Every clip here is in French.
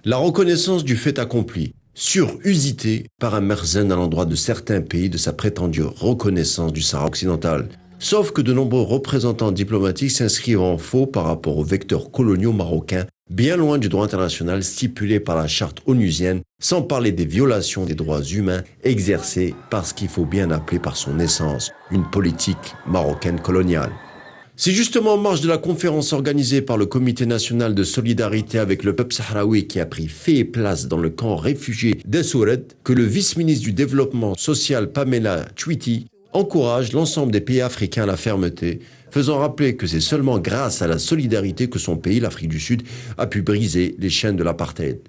La reconnaissance du fait accompli, surusité par un Mersenne à l'endroit de certains pays de sa prétendue reconnaissance du Sahara occidental. Sauf que de nombreux représentants diplomatiques s'inscrivent en faux par rapport aux vecteurs coloniaux marocains, bien loin du droit international stipulé par la charte onusienne, sans parler des violations des droits humains exercées par ce qu'il faut bien appeler par son essence, une politique marocaine coloniale. C'est justement en marge de la conférence organisée par le Comité national de solidarité avec le peuple sahraoui qui a pris fait et place dans le camp réfugié d'Essoured que le vice-ministre du développement social Pamela Chouiti encourage l'ensemble des pays africains à la fermeté, faisant rappeler que c'est seulement grâce à la solidarité que son pays, l'Afrique du Sud, a pu briser les chaînes de l'apartheid.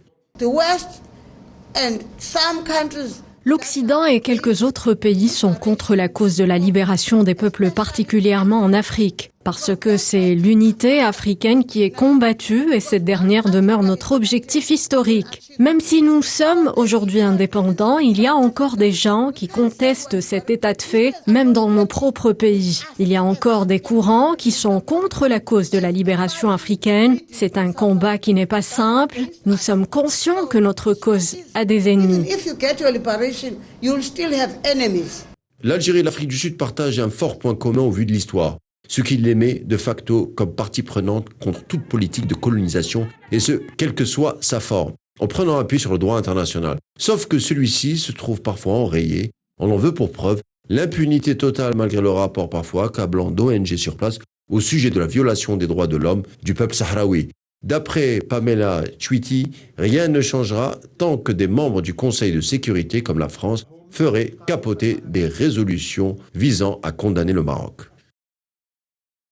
L'Occident et quelques autres pays sont contre la cause de la libération des peuples, particulièrement en Afrique, parce que c'est l'unité africaine qui est combattue et cette dernière demeure notre objectif historique. Même si nous sommes aujourd'hui indépendants, il y a encore des gens qui contestent cet état de fait, même dans mon propre pays. Il y a encore des courants qui sont contre la cause de la libération africaine. C'est un combat qui n'est pas simple. Nous sommes conscients que notre cause a des ennemis. L'Algérie et l'Afrique du Sud partagent un fort point commun au vu de l'histoire. Ce qui les met de facto comme partie prenante contre toute politique de colonisation, et ce, quelle que soit sa forme, en prenant appui sur le droit international. Sauf que celui-ci se trouve parfois enrayé, on en veut pour preuve l'impunité totale malgré le rapport parfois accablant d'ONG sur place au sujet de la violation des droits de l'homme du peuple sahraoui. D'après Pamela Chouiti, rien ne changera tant que des membres du Conseil de sécurité comme la France feraient capoter des résolutions visant à condamner le Maroc.